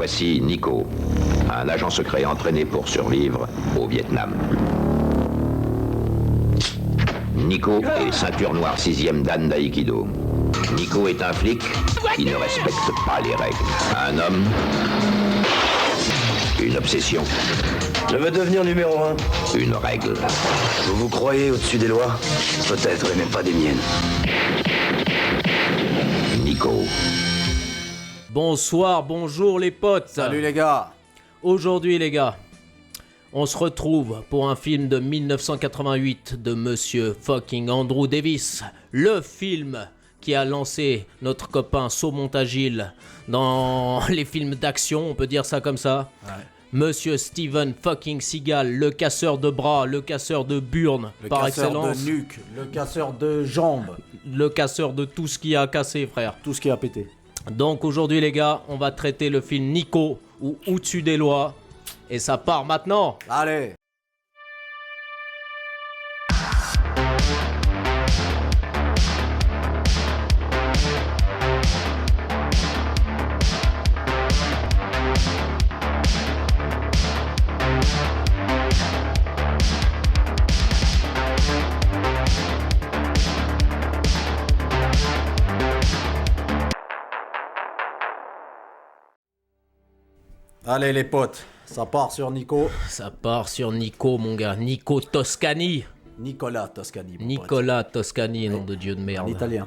Voici Nico, un agent secret entraîné pour survivre au Vietnam. Nico est ceinture noire 6e dan d'Aïkido. Nico est un flic qui ne respecte pas les règles. Un homme, une obsession, Je veux devenir numéro 1. une règle. Vous vous croyez au-dessus des lois? Peut-être, mais pas des miennes. Nico. Bonsoir, bonjour les potes. Salut les gars. Aujourd'hui les gars, on se retrouve pour un film de 1988 de Monsieur fucking Andrew Davis. Le film qui a lancé notre copain Saumontagil dans les films d'action, on peut dire ça comme ça. Ouais. Monsieur Steven fucking Seagal, le casseur de bras, le casseur de burnes par excellence. Le casseur de nuque, le casseur de jambes. Le casseur de tout ce qui a cassé, frère. Tout ce qui a pété. Donc aujourd'hui les gars, on va traiter le film Nico ou Au-dessus des lois. Et ça part maintenant. Allez. Allez les potes, ça part sur Nico. Ça part sur Nico mon gars, Nico Toscani. Nicolas Toscani. Nicolas Toscani, nom de Dieu de merde. Un Italien.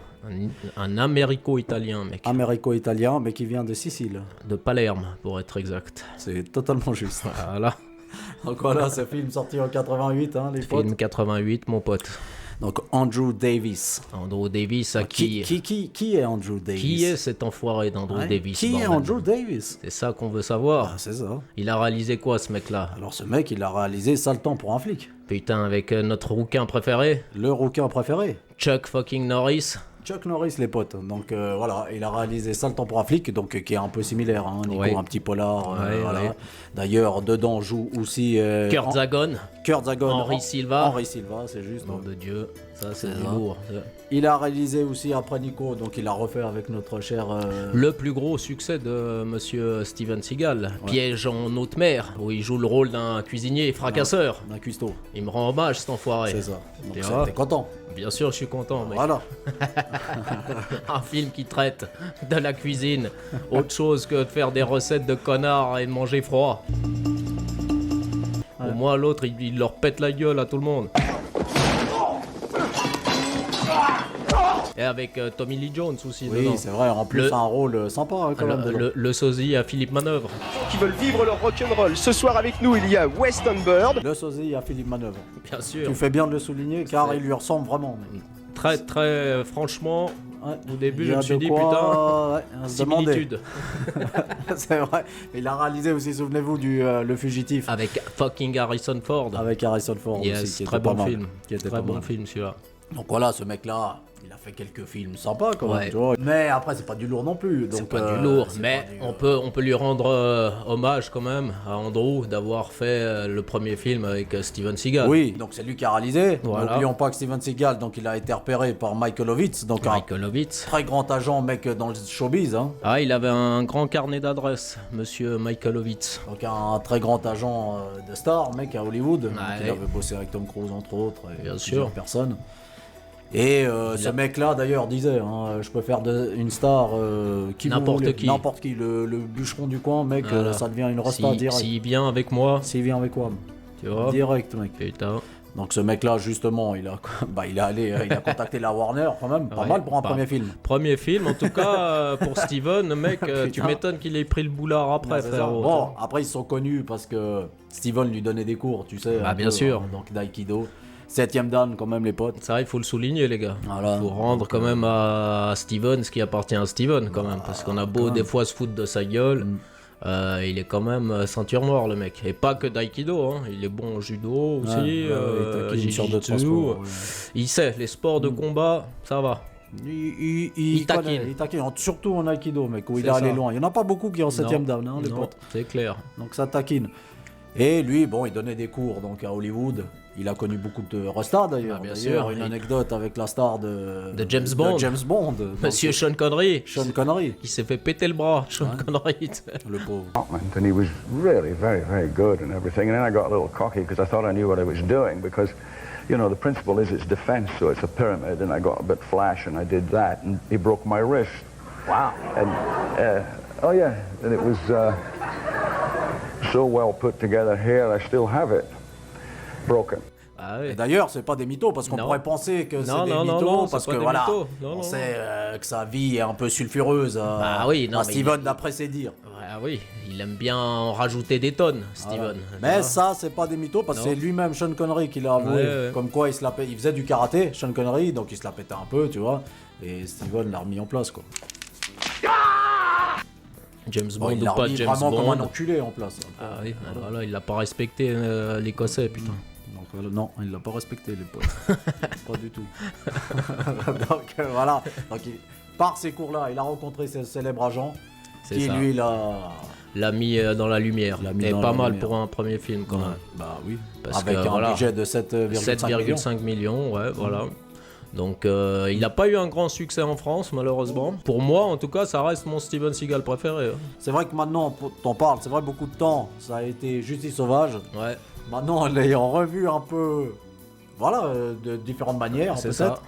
Un Américo-Italien mec. Américo-italien mais qui vient de Sicile. De Palerme pour être exact. C'est totalement juste. Voilà. Donc voilà, ce film sorti en 88 les potes. Film 88 mon pote. Donc Andrew Davis. Andrew Davis à qui est Andrew Davis? Qui est cet enfoiré d'Andrew Davis? Qui est Andrew Davis? C'est ça qu'on veut savoir. Ah, c'est ça. Il a réalisé quoi ce mec-là? Alors ce mec, il a réalisé Sale temps pour un flic. Putain, avec notre rouquin préféré. Le rouquin préféré. Chuck fucking Norris. Chuck Norris les potes. Donc voilà, il a réalisé Sale temps pour un flic, donc qui est un peu similaire, Nico, ouais. Un petit polar. Voilà. Ouais. D'ailleurs, dedans joue aussi Kurt Zagon. Henry Silva, c'est juste. Nom de Dieu, ça c'est lourd. Il a réalisé aussi après Nico, donc il a refait avec notre cher... Le plus gros succès de Monsieur Steven Seagal, ouais. Piège en haute mer, où il joue le rôle d'un cuisinier fracasseur. D'un cuistot. Il me rend hommage cet enfoiré. C'est ça. Donc t'es content? Bien sûr, je suis content, mec. Voilà. Un film qui traite de la cuisine, autre chose que de faire des recettes de connards et de manger froid. Ouais. Au moins, l'autre, il leur pète la gueule à tout le monde. Et avec Tommy Lee Jones aussi. Oui, dedans. C'est vrai, en plus un rôle sympa quand même. Le sosie à Philippe Manœuvre. Qui veulent vivre leur rock'n'roll. Ce soir avec nous, il y a Weston Bird. Le sosie à Philippe Manœuvre. Bien sûr. Tu fais bien de le souligner car il lui ressemble vraiment. Très franchement, ouais. Au début je me suis dit similitude. C'est vrai. Il a réalisé aussi, souvenez-vous, Le Fugitif. Avec fucking Harrison Ford. Avec Harrison Ford yes, aussi. Qui très était bon pas film. Très bon film celui-là. Donc voilà, ce mec-là, il a fait quelques films sympas quand même, ouais. Tu vois. Mais après, c'est pas du lourd non plus. Donc, c'est pas du lourd, mais on peut lui rendre hommage quand même à Andrew d'avoir fait le premier film avec Steven Seagal. Oui, donc c'est lui qui a réalisé. Voilà. N'oublions pas que Steven Seagal, donc il a été repéré par Michael Ovitz, donc un très grand agent, mec, dans le showbiz. Ah, il avait un grand carnet d'adresses, monsieur Michael Ovitz. Donc un très grand agent de star, mec, à Hollywood. Il avait bossé avec Tom Cruise entre autres, et bien sûr, personnes. Et ce mec-là, d'ailleurs, disait, je peux faire une star n'importe qui. N'importe qui. Le bûcheron du coin, mec, voilà. Ça devient une resta direct. S'il vient avec moi. Tu vois. Direct, mec. Putain. Donc ce mec-là, justement, il a contacté la Warner quand même, pas mal pour un premier film. Premier film, en tout cas, pour Steven, mec, tu m'étonnes qu'il ait pris le boulard après, frérot. Bon, après ils sont connus parce que Steven lui donnait des cours, tu sais. Ah, bien sûr. Donc d'aïkido. 7ème dan quand même les potes. C'est vrai, il faut le souligner les gars. Voilà. Faut rendre quand même à Steven ce qui appartient à Steven quand même. Parce qu'on a beau des fois se foutre de sa gueule, il est quand même ceinture noire le mec. Et pas que d'aïkido, il est bon au judo aussi, jiu-jitsu. Il sait, les sports de combat, ça va. Il taquine, surtout en aïkido mec, où il est allé loin. Il n'y en a pas beaucoup qui ont 7ème dan, les potes. C'est clair. Donc ça taquine. Et lui, bon, il donnait des cours donc à Hollywood. Il a connu beaucoup de restars d'ailleurs. Bien sûr. Une anecdote avec la star de James Bond. Monsieur donc, Sean Connery. Sean Connery. Qui s'est fait péter le bras, Sean Connery. Le pauvre. And he was really very, very good and everything. And then I got a little cocky because I thought I knew what I was doing because, you know, the principle is it's defense, so it's a pyramid. And I got a bit flash and I did that and he broke my wrist. Wow. And, oh yeah, and it was so well put together here, I still have it. Broken. Ah oui. D'ailleurs, c'est pas des mythos parce qu'on pourrait penser que c'est des mythos parce que voilà, on sait que sa vie est un peu sulfureuse à Steven d'après ses dires. Ah oui, il aime bien en rajouter des tonnes, Steven. Mais ça, c'est pas des mythos parce que c'est lui-même Sean Connery qui l'a avoué. Comme quoi il faisait du karaté, Sean Connery, donc il se la pétait un peu, tu vois. Et Steven l'a remis en place, quoi. James Bond il ou pas James vraiment Bond. Comme un enculé en place. Ah oui, voilà, il l'a pas respecté l'Écossais, putain. Donc non, il l'a pas respecté, les potes. Pas du tout. Donc voilà. Donc, par ces cours-là, il a rencontré ce célèbre agent qui ça. Lui l'a mis dans la lumière. Et pas mal pour un premier film quand même. Bah oui. Parce avec que, un budget de 7,5 millions, ouais, voilà. Donc il n'a pas eu un grand succès en France malheureusement. Pour moi en tout cas ça reste mon Steven Seagal préféré. C'est vrai que maintenant t'en parles, c'est vrai beaucoup de temps ça a été Justice Sauvage. Ouais. Maintenant en l'ayant revu un peu, voilà, de différentes manières c'est peut-être.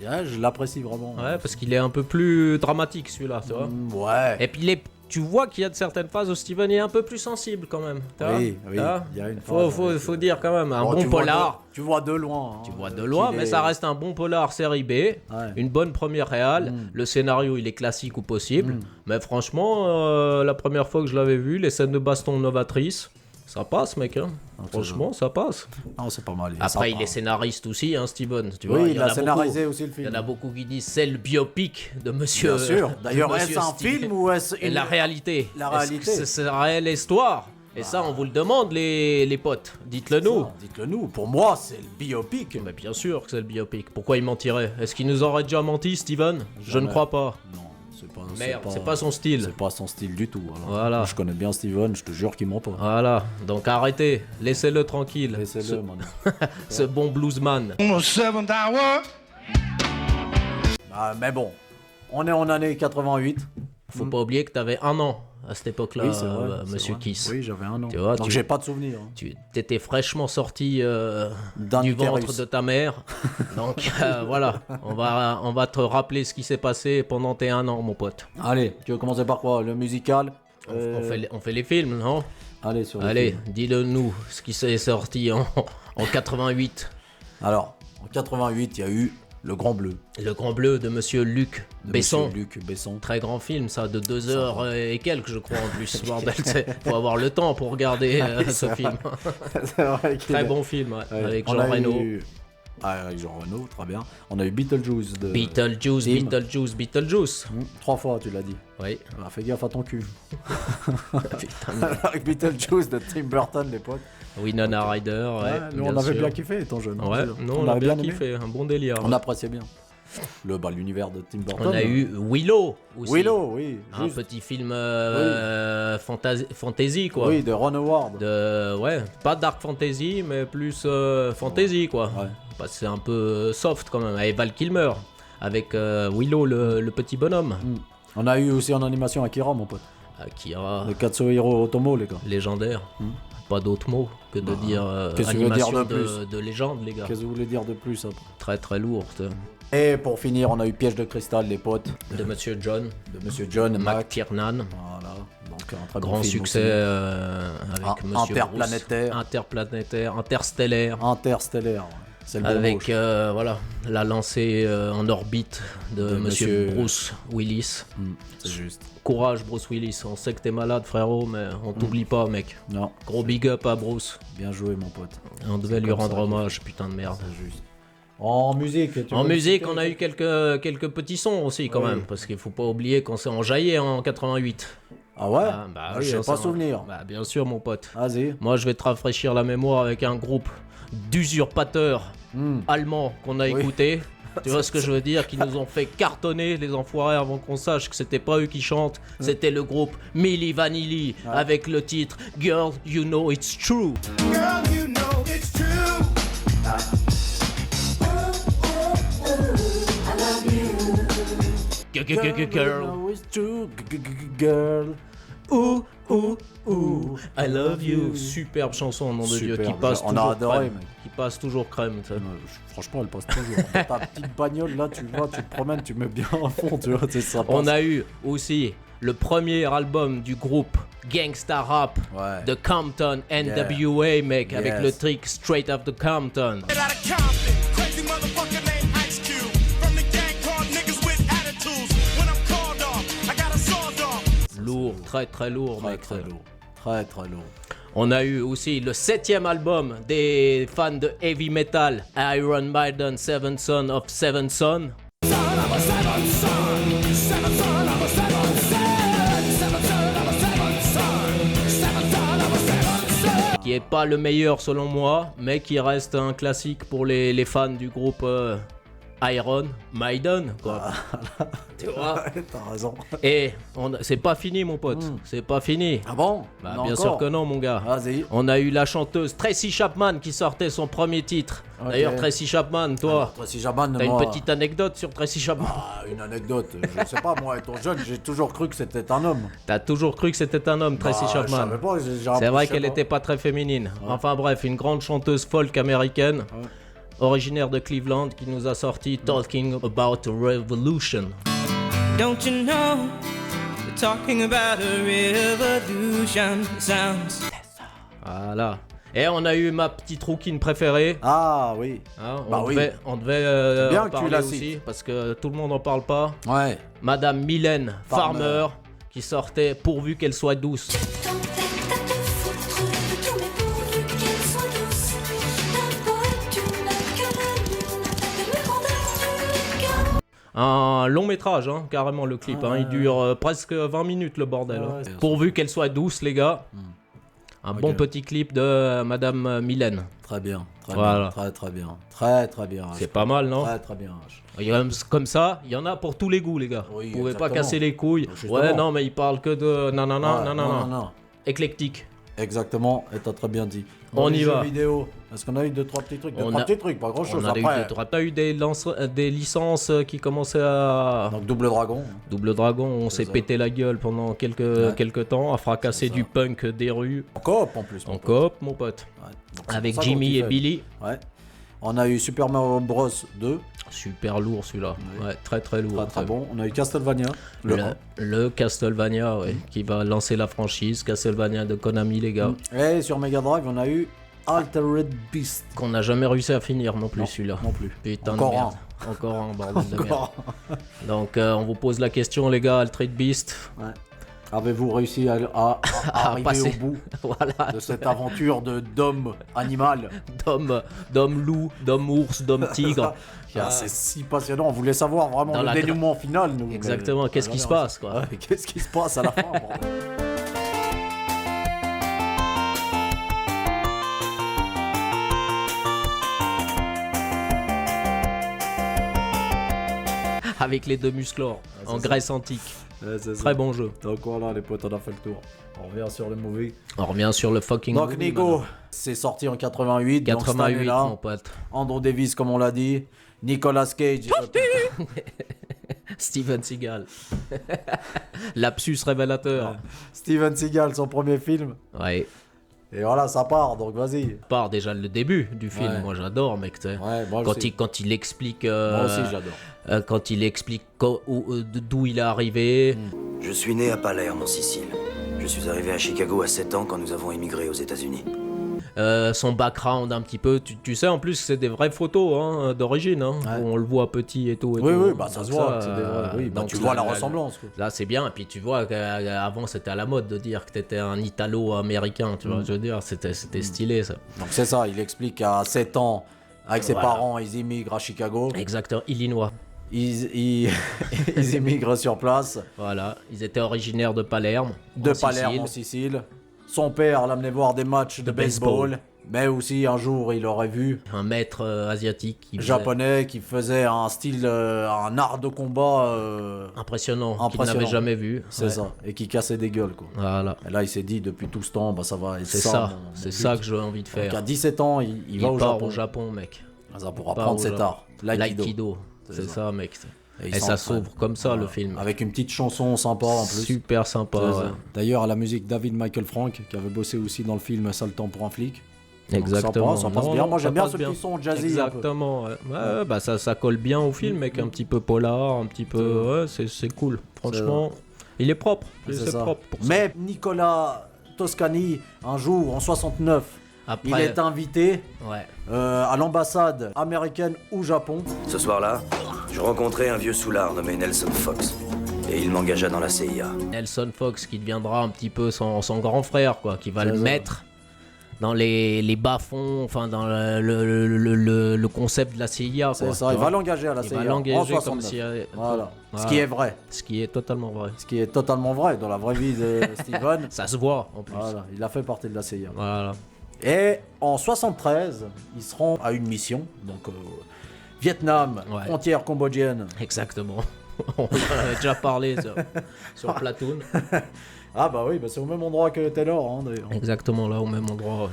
Ça. Ouais, je l'apprécie vraiment. Ouais, parce qu'il est un peu plus dramatique celui-là, tu vois. Ouais. Et puis tu vois qu'il y a de certaines phases où Steven est un peu plus sensible quand même. Oui, il y a une phase. Faut dire quand même, un bon polar. Tu vois de loin. Tu vois de loin, mais ça reste un bon polar série B. Ouais. Une bonne première réal. Le scénario, il est classique ou possible. Mais franchement, la première fois que je l'avais vu, les scènes de baston novatrices, ça passe, mec. Hein. Franchement, ça passe. Non, c'est pas mal. Après, il est scénariste aussi, hein, Steven. Tu oui, vois, il a scénarisé aussi le film. Il y en a beaucoup qui disent c'est le biopic de monsieur. Bien sûr. D'ailleurs, est-ce un film ou est-ce la réalité. La réalité. C'est la réelle histoire. Et ça, on vous le demande, les potes. Dites-le nous. Dites-le nous. Pour moi, c'est le biopic. Mais bien sûr que c'est le biopic. Pourquoi il mentirait? Est-ce qu'il nous aurait déjà menti, Steven? Je ne crois pas. Non. C'est pas son style. C'est pas son style du tout. Alors, voilà. Je connais bien Steven, je te jure qu'il ment pas. Voilà. Donc arrêtez. Laissez-le tranquille. Laissez-le, man. Ce bon bluesman. Mais bon, on est en année 88. Faut pas oublier que t'avais 1 an à cette époque-là, oui, vrai, monsieur Kiss. Oui, j'avais 1 an. Tu vois, donc j'ai pas de souvenir. Tu t'étais fraîchement sorti du ventre de ta mère. Donc voilà, on va te rappeler ce qui s'est passé pendant tes 1 an, mon pote. Allez, tu veux commencer par quoi? Le musical on fait les films, non? Allez, sur les Allez, films. dis-le nous, ce qui s'est sorti en 88. Alors, en 88, il y a eu Le Grand Bleu. Le Grand Bleu de monsieur Luc Besson. Luc Besson. Très grand film, ça, de 2 heures et quelques, je crois, en plus. Bordel, faut avoir le temps pour regarder ce film. C'est vrai Très bon film, ouais, avec Jean Reno. Avec Jean Reno, très bien. On a eu Beetlejuice de... Beetlejuice. 3 fois, tu l'as dit. Oui. Alors, fais gaffe à ton cul. Putain. Avec Beetlejuice de Tim Burton, les potes. Winona Ryder, ouais. Nous, on avait bien kiffé, étant jeune. Ouais, nous, on a bien kiffé, un bon délire. On appréciait bien. L'univers de Tim Burton. On a eu Willow aussi. Willow, oui. Un petit film fantasy, quoi. Oui, de Ron Howard. Ouais, pas dark fantasy, mais plus fantasy, quoi. Ouais. Parce que c'est un peu soft quand même. Avec Val Kilmer, avec Willow, le petit bonhomme. On a eu aussi en animation Akira, mon pote. Akira. Le Katsuhiro Otomo, les gars. Légendaire. Pas d'autre mot que de dire animation de légende, les gars. Qu'est-ce que vous voulez dire de plus après? Très très lourd. Et pour finir, on a eu Piège de cristal, les potes. De Monsieur John. McTiernan. Voilà. Donc un très grand succès avec Monsieur Interplanétaire. Bruce. Interplanétaire, interstellaire. Interstellaire, ouais. C'est le bon avec voilà, la lancée en orbite de Monsieur Bruce Willis. C'est juste. Courage Bruce Willis, on sait que t'es malade frérot, mais on t'oublie pas mec. Non. Gros big up à Bruce. Bien joué mon pote. On devait lui rendre hommage, putain de merde. C'est juste. En musique, on a eu quelques petits sons aussi quand même, parce qu'il faut pas oublier qu'on s'est enjaillé en 88. Ah ouais? Je n'ai pas souvenir. Bien sûr mon pote. Vas-y. Moi je vais te rafraîchir la mémoire avec un groupe d'usurpateurs allemands qu'on a écouté. Tu vois ce que je veux dire? Qui nous ont fait cartonner les enfoirés avant qu'on sache que c'était pas eux qui chantent. C'était le groupe Milli Vanilli avec le titre Girl You Know It's True. Girl, you know it's true. Girl. Ouh, ouh, ouh, I love you. Superbe chanson, nom de Dieu, qui passe on toujours a adoré, crème. mec. Qui passe toujours crème, ça. Franchement, elle passe toujours. Dans ta petite bagnole, là, tu vois, tu te promènes, tu mets bien à fond, tu vois, c'est ça. On a eu aussi le premier album du groupe Gangsta Rap de Compton, NWA, mec, avec le trick Straight Off the Compton. Lourd, très très lourd, mec. Très lourd. Très très lourd. On a eu aussi le 7e album des fans de heavy metal, Iron Maiden, Seven Son of Seven Son. Qui est pas le meilleur selon moi, mais qui reste un classique pour les fans du groupe Iron Maiden, quoi. Tu vois. T'as raison. Et c'est pas fini, mon pote. C'est pas fini. Ah bon? Bah, bien sûr que non, mon gars. Vas-y. On a eu la chanteuse Tracy Chapman qui sortait son premier titre. Okay. D'ailleurs, Tracy Chapman, toi, Tracy Chapman, t'as une petite anecdote sur Tracy Chapman? Ah, une anecdote. Je sais pas, moi, étant jeune, j'ai toujours cru que c'était un homme. T'as toujours cru que c'était un homme, Tracy Chapman? Je savais pas, c'est vrai qu'elle était pas très féminine. Ouais. Enfin bref, une grande chanteuse folk américaine. Ouais. Originaire de Cleveland, qui nous a sorti Talking About a Revolution. Don't you know, talking about a revolution sounds. Voilà. Et on a eu ma petite rouquine préférée. Ah oui. Hein, on devait bien en parler aussi, parce que tout le monde en parle pas. Ouais. Madame Mylène Farmer, qui sortait Pourvu qu'elle soit douce. Un long métrage, hein, carrément le clip. Il dure presque 20 minutes le bordel. Pourvu qu'elle soit douce, les gars. Un bon petit clip de Madame Mylène. Très bien. Voilà. Très bien. Très bien. C'est pas mal, non? Très bien. Comme ça, il y en a pour tous les goûts, les gars. Oui, vous pouvez pas casser les couilles. Justement. Ouais, non, mais il parle que de non. Éclectique. Exactement, et t'as très bien dit. On y va. Vidéo. Est-ce qu'on a eu 2-3 petits trucs? Petits trucs, pas grand chose. T'as eu des licences qui commençaient à. Donc Double Dragon. Double Dragon, on s'est pété la gueule pendant quelques temps, à fracasser du punk des rues. En coop en plus. En coop, mon pote. Ouais. Avec Jimmy et Billy. Ouais. On a eu Super Mario Bros 2. Super lourd celui-là. Ouais, très lourd. Très bon. On a eu Castlevania. Le Castlevania, qui va lancer la franchise. Castlevania de Konami, les gars. Et sur Mega Drive, on a eu Altered Beast. Qu'on n'a jamais réussi à finir non plus, celui-là. Non plus. Putain de merde. Encore un, bordel de merde. Donc, on vous pose la question, les gars, Altered Beast. Ouais. Avez-vous réussi à arriver au bout de cette aventure d'homme animal? D'homme loup, d'homme ours, d'homme tigre. C'est si passionnant, on voulait savoir vraiment le dénouement final. Nous, exactement, qu'est-ce qui se passe, quoi. Qu'est-ce qui se passe à la fin, bordel. Avec les deux musclores, en Grèce antique. Très bon jeu. Donc voilà, les potes, on a fait le tour. On revient sur le movie. On revient sur le fucking movie. Donc Nico, c'est sorti en 88. 88, mon pote. Andrew Davis, comme on l'a dit. Nicolas Cage. Steven Seagal. Lapsus révélateur. Steven Seagal, son premier film. Ouais. Et voilà, ça part, donc vas-y. Part déjà le début du film, moi j'adore, mec, tu sais. Ouais, quand il explique. Moi aussi, j'adore. Quand il explique d'où il est arrivé. Je suis né à Palerme, en Sicile. Je suis arrivé à Chicago à 7 ans quand nous avons émigré aux États-Unis. Son background un petit peu, tu sais en plus c'est des vraies photos d'origine, où on le voit petit et tout. Oui, bah ça se voit, c'est des vrais. Oui, donc tu vois la ressemblance. Quoi. Là c'est bien, et puis tu vois qu'avant c'était à la mode de dire que t'étais un Italo-américain, tu vois, je veux dire, c'était stylé ça. Donc c'est ça, il explique qu'à 7 ans, avec ses parents, ils immigrent à Chicago. Exactement, Illinois. Ils immigrent sur place. Voilà, ils étaient originaires de Palerme. En Sicile. Son père l'amenait voir des matchs de baseball. Mais aussi un jour il aurait vu un maître asiatique japonais qui faisait un style, un art de combat impressionnant. Qu'il n'avait jamais vu. C'est ça, et qui cassait des gueules quoi. Voilà. Et là il s'est dit depuis tout ce temps, bah ça va être c'est ça. C'est ça que j'ai envie de faire. Donc à 17 ans il va au Japon, mec. Ça pour apprendre cet art. L'aïkido. C'est ça, mec. Et ça s'ouvre comme ça, le film. Avec une petite chanson sympa en plus. Super sympa. Ouais. D'ailleurs, à la musique David Michael Frank, qui avait bossé aussi dans le film Sale temps pour un flic. Exactement. Ça passe bien. Moi, j'aime bien ce petit son jazzy. Exactement. Ouais, bah ça colle bien au film, avec un petit peu polar, un petit peu. Ouais, c'est cool. Franchement, il est propre. C'est propre pour ça. Mais Nicolas Toscani, un jour, en 69, il est invité à l'ambassade américaine au Japon. Ce soir-là, je rencontrai un vieux soulard nommé Nelson Fox. Et il m'engagea dans la CIA. Nelson Fox, qui deviendra un petit peu son grand frère, quoi, qui va le mettre dans les bas-fonds, enfin dans le concept de la CIA. C'est ça, il va l'engager à la CIA. Il va l'engager comme si... Voilà. Ce qui est vrai. Ce qui est totalement vrai. Ce qui est totalement vrai dans la vraie vie de Steven. Ça se voit en plus. Voilà, il a fait partie de la CIA. Voilà. Et en 73, ils seront à une mission, donc Vietnam, frontière cambodgienne. Exactement. On en a déjà parlé sur Platoon. Ah bah oui, bah c'est au même endroit que Taylor, hein, d'ailleurs. Exactement, là, au même endroit. Ouais.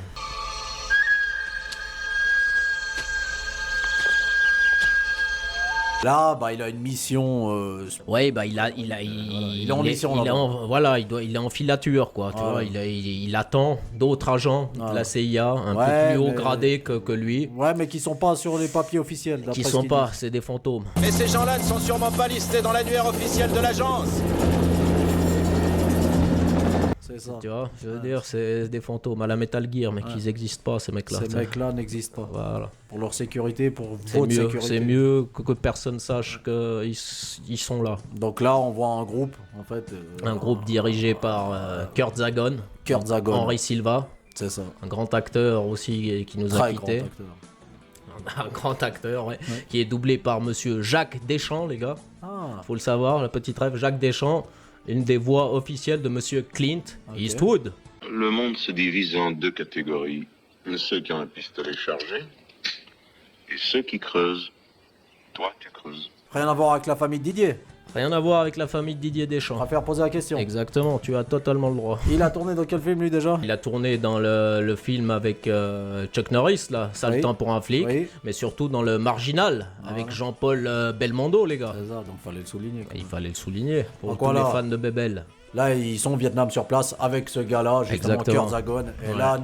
Là, bah il a une mission. Ouais, bah il est en mission là-bas. Voilà, il est en filature, quoi. Tu vois, il attend d'autres agents de la CIA, un peu plus haut gradés que lui. Ouais, mais qui sont pas sur les papiers officiels. Qui sont pas, c'est des fantômes. Et ces gens-là ne sont sûrement pas listés dans l'annuaire officiel de l'agence. C'est ça. Tu vois, je veux dire, c'est des fantômes à la Metal Gear, mais qu'ils n'existent pas, ces mecs-là. Ces mecs-là n'existent pas. Voilà. Pour leur sécurité, pour votre sécurité. C'est mieux que personne sache qu'ils sont là. Donc là, on voit un groupe, en fait. Un groupe dirigé par Kurt Zagon. Henry Silva. C'est ça. Un grand acteur aussi qui nous a quittés. Un grand acteur, qui est doublé par monsieur Jacques Deschamps, les gars. Faut le savoir, la petite rêve, Jacques Deschamps. Une des voix officielles de monsieur Clint Eastwood. Le monde se divise en deux catégories. Ceux qui ont un pistolet chargé et ceux qui creusent. Toi, tu creuses. Rien à voir avec la famille de Didier. Rien à voir avec la famille de Didier Deschamps. On va faire poser la question. Exactement, tu as totalement le droit. Il a tourné dans quel film lui déjà? Il a tourné dans le film avec Chuck Norris, là, Sale temps pour un flic, mais surtout dans le Marginal, avec Jean-Paul Belmondo, les gars. C'est ça, donc fallait le souligner. Il fallait le souligner pour tous les fans de Bébel. Là, ils sont au Vietnam sur place avec ce gars-là, justement, Kurt Zagon. Et là,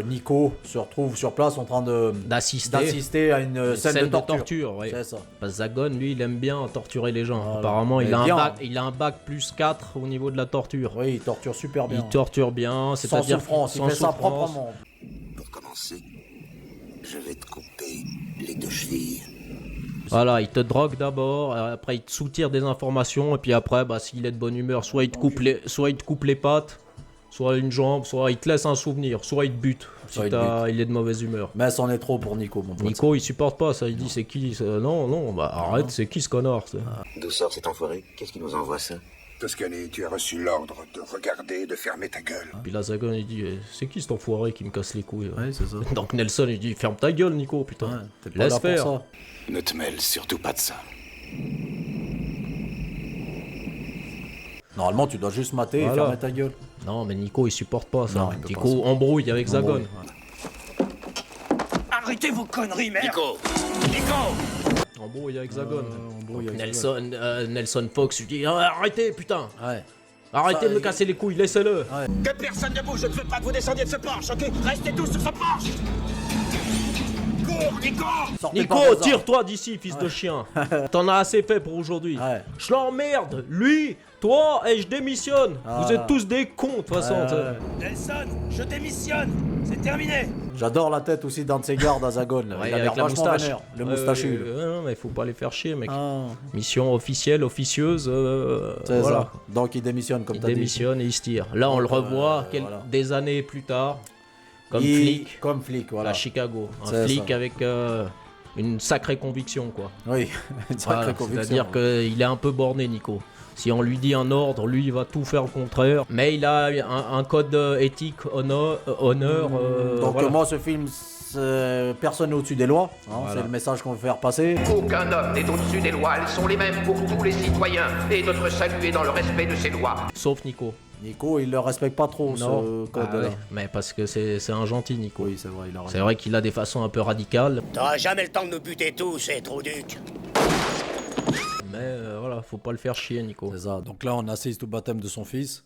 Nico se retrouve sur place en train d'assister à une scène de torture. C'est ça. Parce que Zagon, lui, il aime bien torturer les gens. Voilà. Apparemment, il a un bac plus 4 au niveau de la torture. Oui, il torture super bien. Il torture bien, c'est-à-dire souffrance. Il fait ça proprement. Pour commencer, je vais te couper les deux chevilles. Voilà, il te drogue d'abord, après il te soutire des informations, et puis après, bah, s'il est de bonne humeur, soit il te coupe les pattes, soit une jambe, soit il te laisse un souvenir, soit il te bute, il est de mauvaise humeur. Mais c'en est trop pour Nico, mon pote. Nico, il supporte pas ça, il dit c'est qui Non, bah arrête, c'est qui ce connard D'où sort cet enfoiré? Qu'est-ce qui nous envoie ça? Toscani, tu as reçu l'ordre de regarder, de fermer ta gueule. Puis là, Zagon, il dit, c'est qui cet enfoiré qui me casse les couilles? Ouais, c'est ça. Donc Nelson, il dit, ferme ta gueule, Nico, putain. Laisse faire. Ça. Ne te mêle surtout pas de ça. Normalement, tu dois juste mater et fermer ta gueule. Non, mais Nico, il supporte pas ça. Nico embrouille avec Zagon. Arrêtez vos conneries, merde. Nico Embrouille avec Zagon. Nelson Fox lui dit, arrêtez, putain. Arrêtez de me casser les couilles, laissez-le. Que personne ne bouge, je ne veux pas que vous descendiez de ce Porsche, ok? Restez tous sur ce Porsche. Nico, tire-toi d'ici, fils de chien. T'en as assez fait pour aujourd'hui. Je l'emmerde, lui, toi, et je démissionne. Vous êtes tous des cons, de toute façon. Nelson, je démissionne. C'est terminé. J'adore la tête aussi d'un de ses gardes à Zagon. Il a l'air vachement vénère, le moustachu. Non, mais faut pas les faire chier, mec. Mission officielle, officieuse. C'est ça. Donc il démissionne, comme t'as dit. Il démissionne et il se tire. Là, on le revoit des années plus tard. Comme flic, voilà. À Chicago. Un flic avec une sacrée conviction, quoi. Oui, une sacrée conviction. C'est-à-dire qu'il est un peu borné, Nico. Si on lui dit un ordre, lui, il va tout faire le contraire. Mais il a un code éthique, honneur. Donc moi, ce film, personne n'est au-dessus des lois. C'est le message qu'on veut faire passer. Aucun homme n'est au-dessus des lois. Elles sont les mêmes pour tous les citoyens. Et notre salut est dans le respect de ces lois. Sauf Nico. Nico, il le respecte pas trop, ce code-là. Mais parce que c'est un gentil, Nico. Oui, c'est vrai, c'est vrai qu'il a des façons un peu radicales. T'auras jamais le temps de nous buter tous, c'est trop duc. mais voilà, faut pas le faire chier, Nico. C'est ça. Donc là, on assiste au baptême de son fils.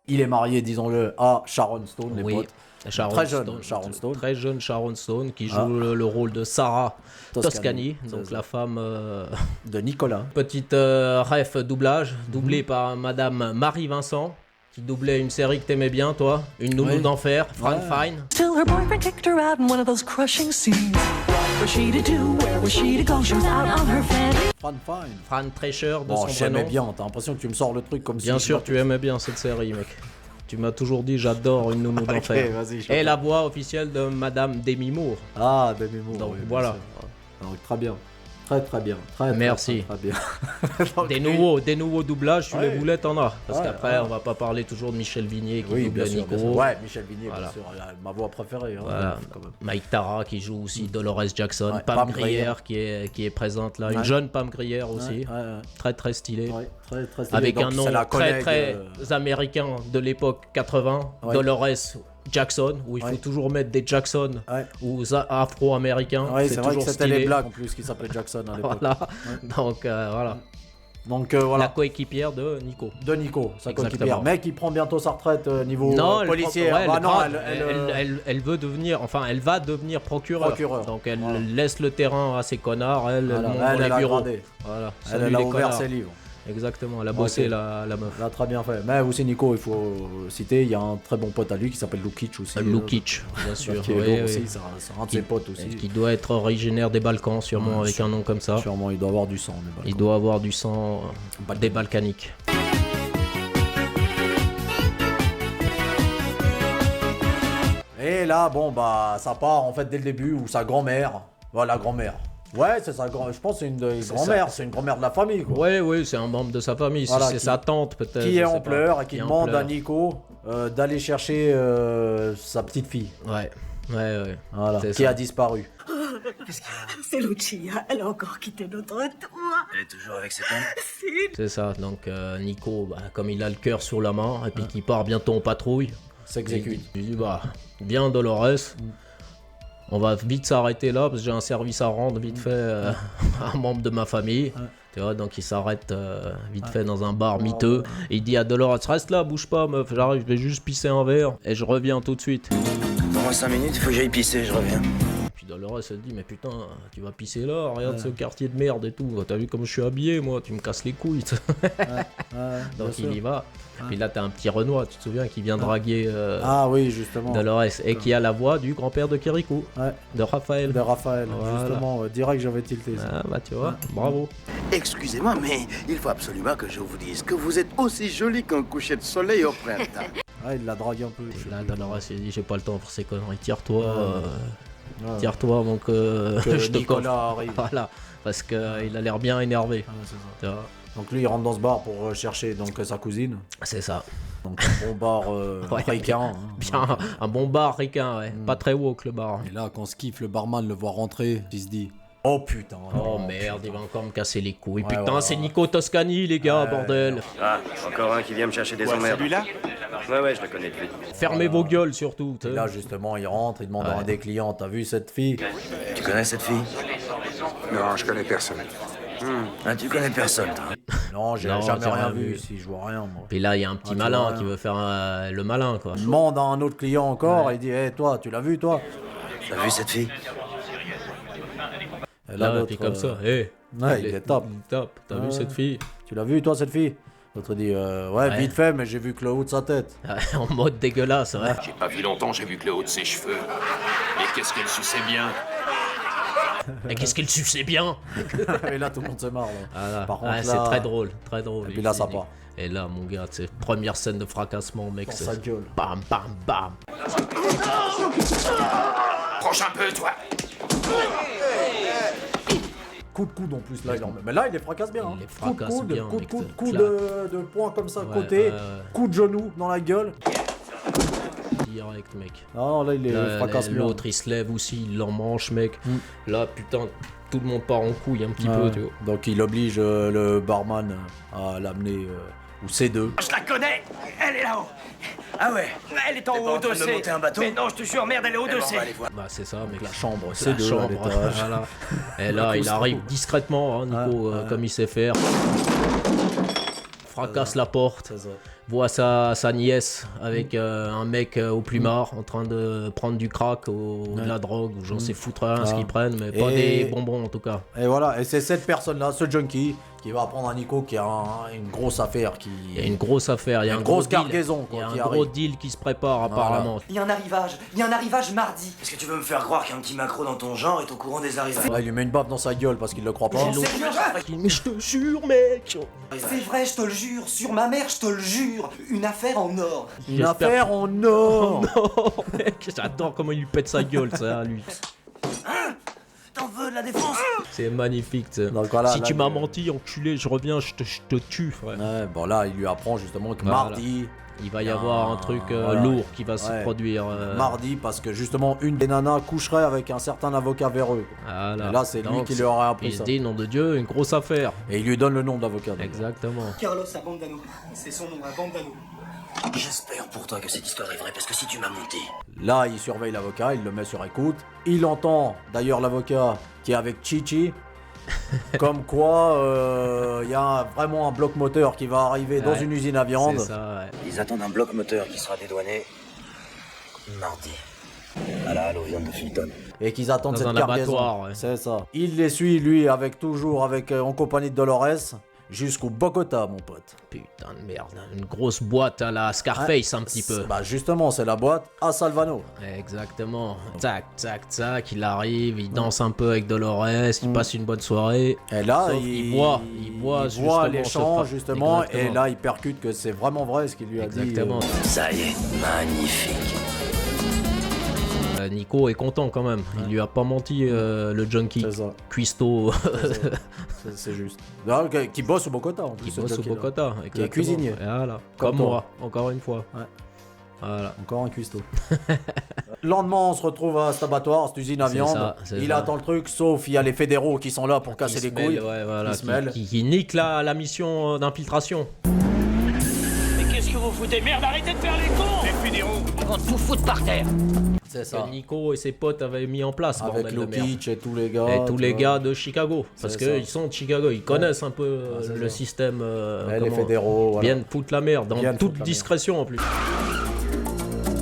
Il est marié, disons-le, à Sharon Stone, les potes. Très jeune Sharon Stone qui joue le rôle de Sarah Toscani, donc la femme de Nicolas. Petite ref doublage, doublée par Madame Marie Vincent, qui doublait une série que t'aimais bien, toi, une nounou d'enfer, Fran Fine. Till her boyfriend kicked her out in one of those crushing scenes. What was she to do? Where was she to go? She was out on her fanny. Fran Fine. Fran Treasure de son prénom. J'aimais bien, t'as l'impression que tu me sors le truc comme bien sûr, tu aimais bien cette série, mec. Tu m'as toujours dit j'adore une nounou d'enfer. Et la voix officielle de Madame Demi Moore. Ah, Demi Moore. Donc voilà. Donc, très bien. Très bien. Merci. Très bien. Des nouveaux doublages, tu les voulais, t'en as. Parce qu'après, on va pas parler toujours de Michel Vignier qui double Nico. Ouais, Michel Vignier, bien sûr, ma voix préférée. Voilà. Mike Tara qui joue aussi Dolores Jackson. Pam Grier qui est présente là. Une jeune Pam Grier aussi. Très stylée. Très stylée. Avec un nom très américain de l'époque 80. Dolores Jackson, où il faut toujours mettre des Jackson ou afro-américains. C'est vrai que c'était les Blacks en plus qui s'appelaient Jackson à l'époque. Voilà. Donc voilà. Donc voilà. La coéquipière de Nico. Sa coéquipière. Mais qui prend bientôt sa retraite niveau policier. Elle veut devenir, enfin elle va devenir procureur. Donc elle laisse le terrain à ses connards, elle monte les bureaux. Voilà. Elle a ouvert ses livres. Exactement, elle a bossé la meuf. Elle a très bien fait. Mais aussi Nico, il faut citer, il y a un très bon pote à lui qui s'appelle Lukic aussi. Lukic, bien sûr. Qui est aussi, c'est un de ses potes aussi. Qui doit être originaire des Balkans, sûrement, avec un nom comme ça. Sûrement, il doit avoir du sang des Balkans. Il doit avoir du sang des Balkaniques. Et là, bon, bah, ça part en fait dès le début où sa grand-mère, voilà, grand-mère. Ouais, c'est ça. Je pense que c'est une grand-mère. C'est une grand-mère de la famille, quoi. Oui, c'est un membre de sa famille. Voilà, c'est sa tante, peut-être. Qui est en pleurs et qui demande à Nico d'aller chercher sa petite fille. Ouais. Voilà. Qui a disparu. C'est Lucia, elle a encore quitté notre toit. Elle est toujours avec cet homme. C'est ça. Donc Nico, comme il a le cœur sur la main et puis qu'il part bientôt en patrouille, s'exécute. Il dit bien Dolores. On va vite s'arrêter là parce que j'ai un service à rendre vite fait à un membre de ma famille. Tu vois, donc il s'arrête vite fait dans un bar miteux. Et il dit à Dolores, reste là, bouge pas meuf, j'arrive, je vais juste pisser un verre et je reviens tout de suite. Dans 5 minutes, il faut que j'aille pisser, je reviens. Puis Dolores elle dit, mais putain, tu vas pisser là, regarde ce quartier de merde et tout. T'as vu comme je suis habillé, moi, tu me casses les couilles. Donc il y va. Puis là, t'as un petit Renoir, tu te souviens, qui vient draguer oui, justement. Dolores et qui a la voix du grand-père de Kirikou, de Raphaël. Voilà. Justement, direct, j'avais tilté ça. Ah, bah tu vois, bravo. Excusez-moi, mais il faut absolument que je vous dise que vous êtes aussi joli qu'un coucher de soleil au printemps. Il l'a dragué un peu. Et là, Dolores, il dit, j'ai pas le temps pour ces conneries, tire-toi. Tire-toi avant que je te coffre. Arrive. Voilà, parce qu'il a l'air bien énervé. C'est ça. Donc lui il rentre dans ce bar pour chercher donc sa cousine. C'est ça. Donc un bon bar ricain. Bien, un bon bar ricain, pas très woke le bar. Et là quand Skiff le barman le voit rentrer, il se dit oh putain. Oh merde, il va encore me casser les couilles. Putain, c'est Nico Toscani les gars, bordel. Ah, encore un qui vient me chercher des emmerdes. Celui-là ? Ouais, je le connais depuis. Fermez vos gueules surtout. Et là justement il rentre, il demande à un des clients, t'as vu cette fille ? Tu connais cette fille ? Non, je connais personne. Tu connais personne, toi ? Non, j'ai jamais rien vu. Si je vois rien, moi. Puis là, il y a un petit malin qui veut faire le malin, quoi. Il demande à un autre client encore, il dit hey, toi, tu l'as vu, toi ? T'as vu cette fille ? Et là, puis comme ça, il est top. T'as vu cette fille ? Tu l'as vu, toi, cette fille ? L'autre dit vite fait, mais j'ai vu que le haut de sa tête. En mode dégueulasse, ouais. J'ai pas vu longtemps, j'ai vu que le haut de ses cheveux. Et qu'est-ce qu'elle suçait bien. Et qu'est-ce qu'elle suçait bien. Et là, tout le monde se marre. Voilà. Par contre, là... c'est très drôle, très drôle. Et puis là, ça part. Et là, mon gars, c'est première scène de fracassement, mec. Sa gueule. Bam, bam, bam. Approche un peu, toi. Coup de coude en plus, là, mais là, il les fracasse bien. Il les fracasse bien. Coup de poing comme ça, côté. Coup de genou dans la gueule. Direct, mec. Non, là, il les fracasse bien. L'autre, il se lève aussi, il l'emmanche, mec. Là, putain, tout le monde part en couille un petit peu, tu vois. Donc, il oblige le barman à l'amener ou C2. Je la connais. Elle est là-haut. Ah ouais. Elle est en haut au dossier. monter un bateau. Mais non, je te jure, merde, elle est au dossier. Bah c'est ça, mec. La chambre, C'est C2 la chambre. à l'étage. Voilà. Et là, il arrive discrètement, hein, Nico, comme il sait faire. Fracasse la porte. Voit sa nièce avec un mec au plumard en train de prendre du crack ou de la drogue, ou j'en sais foutre rien ce qu'ils prennent, mais pas des bonbons en tout cas. Et voilà, et c'est cette personne-là, ce junkie, qui va apprendre à Nico qu'il y a une grosse affaire qui... Il y a une grosse affaire, il y a une grosse deal. cargaison. Il y a un gros deal qui se prépare apparemment. Il y a un arrivage mardi. Est-ce que tu veux me faire croire qu'un petit macro dans ton genre est au courant des arrivages? Là, il lui met une baffe dans sa gueule parce qu'il le croit pas. Mais je te jure, mec. C'est vrai, je te le jure, sur ma mère, je te le jure. Une affaire en or. Une affaire en or. Non, mec, j'adore comment il lui pète sa gueule, ça, lui. T'en veux de la défense? C'est magnifique, tu sais. Donc voilà, si là, tu m'as menti, enculé, je reviens, je te tue, frère. Ouais, bon là, il lui apprend justement que Voilà. mardi... Il va y avoir un truc voilà. lourd qui va se produire. Mardi, parce que justement, une des nanas coucherait avec un certain avocat véreux. Voilà. Et là, c'est lui Donc, qui lui aurait appris il ça. se dit, nom de Dieu, une grosse affaire. Et il lui donne le nom d'avocat. Exactement. Carlos Abondano. C'est son nom, Abondano. J'espère pour toi que cette histoire est vraie, parce que si tu m'as menti... Là, il surveille l'avocat, il le met sur écoute. Il entend d'ailleurs l'avocat qui est avec Chichi. Comme quoi, il y a vraiment un bloc moteur qui va arriver dans une usine à viande. C'est ça, ouais. Ils attendent un bloc moteur qui sera dédouané mardi. À la Halloween de Fulton. Et qu'ils attendent Dans cette un cargaison. abattoir, ouais. C'est ça. Il les suit, lui, toujours en compagnie de Dolores, jusqu'au Bogota, mon pote. Putain de merde, une grosse boîte à la Scarface un petit peu. Bah justement, c'est la boîte à Salvano. Exactement. Tac, tac, tac, il arrive, il danse un peu avec Dolores, il passe une bonne soirée. Et là, Sauf il boit les chants, justement, Exactement. et là, il percute que c'est vraiment vrai ce qu'il lui a Exactement. dit. Ça y est, magnifique. Nico est content quand même, il lui a pas menti le junkie. C'est ça. Cuisto. C'est juste. Non, qui bosse au Bogota en plus. Qui ce bosse au junkie-là. Bogota. Qui est cuisinier. Et voilà. Comme Comme toi. moi, encore une fois. Ouais. Voilà. Encore un cuistot. Le lendemain, on se retrouve à cet abattoir, cette usine à C'est viande. ça, c'est Il ça. attend le truc, sauf il y a les fédéraux qui sont là pour casser Qui les se mêle, couilles. ouais, voilà, Qui se mêlent. qui nique la mission d'infiltration. Mais qu'est-ce que vous foutez? Merde, arrêtez de faire les cons! Les fédéraux, ils vont tout foutre par terre! C'est ça. Que Nico et ses potes avaient mis en place. Avec bordel de merde. Lukic et tous les gars. Et tous tu les vois. gars de Chicago. Parce C'est ça. qu'ils sont de Chicago, ils connaissent un peu c'est le ça. système. Ouais, les comment- fédéraux, voilà. Viennent foutre la merde, Viennent dans toute foutre la discrétion en plus.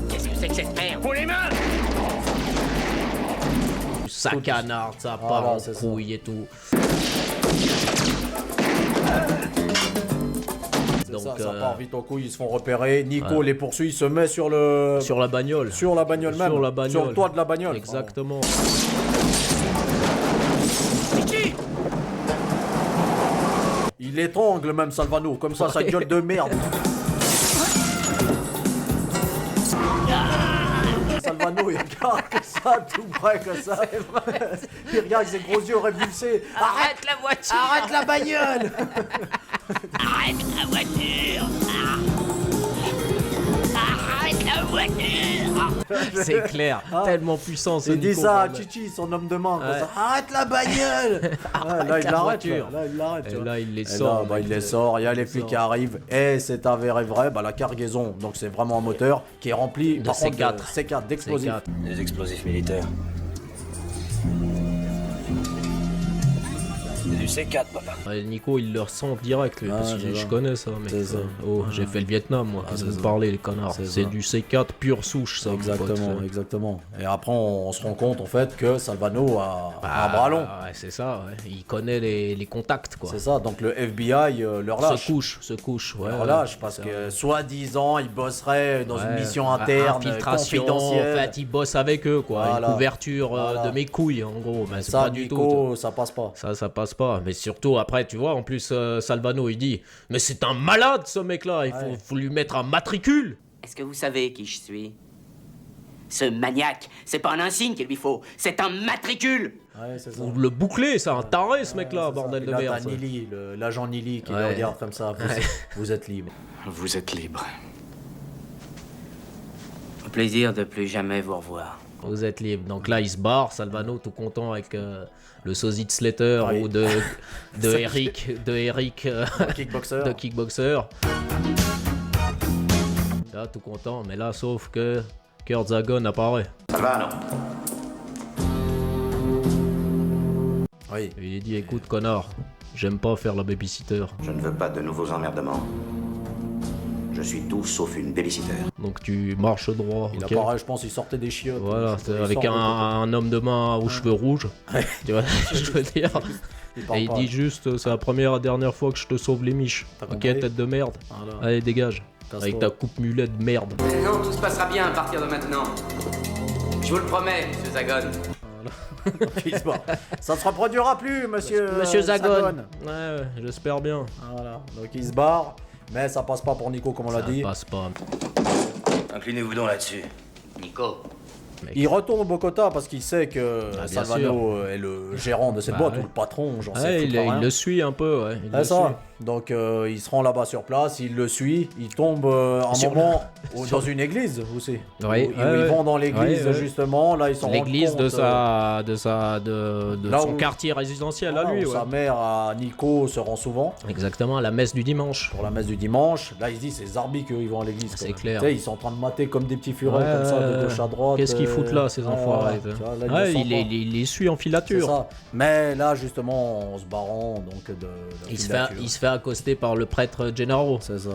Qu'est-ce que c'est que cette merde? Pour les mains! Ça canarde, ça Voilà, part en c'est ça. couille et tout. Donc, Ça part vite en couille, ils se font repérer. Nico les poursuit, il se met sur le... sur la bagnole. Sur la bagnole même. Sur la bagnole. Sur le toit de la bagnole. Exactement. Il étrangle même Salvano, comme ça, sa gueule de merde. Salvano, il regarde que ça, tout près que ça. Il regarde avec ses gros yeux révulsés. Arrête la voiture! Arrête la bagnole. Arrête la voiture! Arrête la voiture! C'est clair, tellement puissant ce Il dit Nico, ça à bordel. Chichi, son homme de main. comme Ouais. ça. Arrête la bagnole. Là, il la l'arrête. voiture. Là, il l'arrête. Et tu vois. là, il les Et sort. là, bah, mec. il les sort, il y a les Il flics sort. qui arrivent, et c'est avéré vrai, bah, la cargaison, donc c'est vraiment un moteur qui est rempli De par contre, C4. C4 d'explosifs. C4. Des explosifs militaires. C'est du C4, papa. Ouais, Nico, il le ressent direct, lui, parce que c'est je ça. connais ça, mec. C'est ça. Oh, j'ai fait le Vietnam, moi. Qu'est-ce que vous parlez, les connards? C'est C'est ça. du C4 pure souche, ça. mon pote. Exactement, exactement. Et après, on se rend compte en fait que Salvano a un bras long. Ouais, c'est ça, ouais. Il connaît les contacts, quoi. C'est ça, donc le FBI leur lâche. Se couche, ouais. Leur ouais. lâche parce C'est que soi-disant ils bosseraient dans une Ouais. mission interne, Infiltration, confidentielle. en fait, ils bossent avec eux, quoi. Voilà. Une couverture Voilà. de mes couilles, en gros. Mais c'est Ça, pas du tout. Nico, ça passe pas. Ça passe pas. Mais surtout, après, tu vois, en plus, Salvano, il dit mais c'est un malade, ce mec-là. Il faut lui mettre un matricule. Est-ce que vous savez qui je suis? Ce maniaque, c'est pas un insigne qu'il lui faut, c'est un matricule! Ouais, c'est ça. Faut le boucler, c'est un taré, ce mec-là, bordel de Là, merde. t'as ça. Nili, l'agent Nili qui Ouais. le regarde comme ça. Vous êtes libre. Vous êtes libre. Au plaisir de plus jamais vous revoir. Vous êtes libre. Donc là, il se barre, Salvano, tout content avec le sosie de Slater ou de Eric, kickboxer. Kickboxer. Là, tout content, mais là, sauf que Kurt Zagon apparaît. Ça va, non? Oui. Il dit, écoute, connard, j'aime pas faire la babysitter. Je ne veux pas de nouveaux emmerdements. Je suis tout sauf une babysitter. Donc tu marches droit. Il apparaît, je pense, il sortait des chiottes. Voilà, avec un homme de main aux cheveux rouges. Tu vois ce que je veux dire? Et il dit juste, c'est la première et dernière fois que je te sauve les miches. Ok, tête de merde. Voilà. Allez, dégage. Avec ta coupe mulet de merde. Mais non, tout se passera bien à partir de maintenant. Je vous le promets, monsieur Zagon. Ça ne se reproduira plus, monsieur Zagon. Ouais, j'espère bien. Voilà. Donc il se barre, mais ça passe pas pour Nico, comme on l'a dit. Ça passe pas. Inclinez-vous donc là-dessus. Nico. Il retourne au Bogota parce qu'il sait que Salvano est le gérant de cette boîte, ou le patron, j'en sais il le suit un peu, ouais. C'est ça. Donc il se rend là-bas sur place, il le suit, il tombe un moment dans une église aussi. Oui, ils vont dans l'église justement, là ils sont l'église de son quartier résidentiel à lui. Sa mère, à Nico, se rend souvent. Exactement, à la messe du dimanche. Pour la messe du dimanche, là il se dit c'est Zarbi qu'ils vont à l'église. C'est clair. Tu sais, ils sont en train de mater comme des petits furets comme ça de gauche à droite. Qu'est-ce qu'ils foutent là, ces enfoirés? Il les suit en filature. C'est ça. Mais là justement, en se barrant donc de il se fait accoster par le prêtre Gennaro. C'est ça.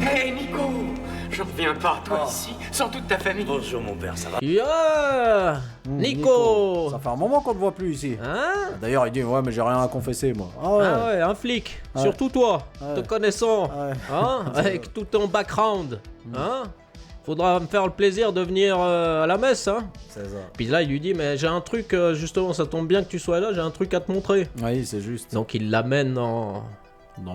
Hey Nico, j'en reviens pas, toi ici, sans toute ta famille. Bonjour mon père, ça va? Nico. Ça fait un moment qu'on te voit plus ici. Hein? D'ailleurs il dit ouais mais j'ai rien à confesser moi. Ah ouais, un flic. Surtout toi, te connaissant. Hein? Avec tout ton background. Hein? Faudra me faire le plaisir de venir à la messe, hein. C'est ça. Puis là, il lui dit, mais j'ai un truc, justement, ça tombe bien que tu sois là, j'ai un truc à te montrer. Oui, c'est juste. Donc il l'amène dans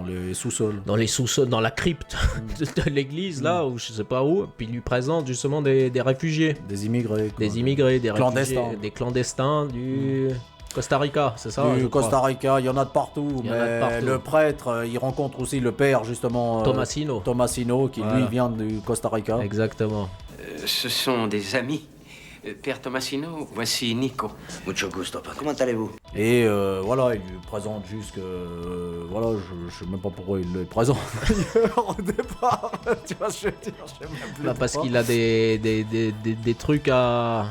les sous-sols. Dans les sous-sols, dans la crypte de l'église, là, ou je sais pas où. Puis il lui présente justement des réfugiés. Des immigrés. Des clandestins. Réfugiés, des clandestins du Costa Rica, c'est ça? Du Costa Rica, il y en a de partout. Le prêtre, il rencontre aussi le père, justement. Tomasino, qui lui vient du Costa Rica. Exactement. Ce sont des amis. Père Tomasino, voici Nico. Mucho gusto, padre. Comment allez-vous? Et voilà, il lui présente juste que... voilà, je sais même pas pourquoi il le présente au départ. Tu vois, je veux dire, je sais même plus. Parce qu'il a des trucs à...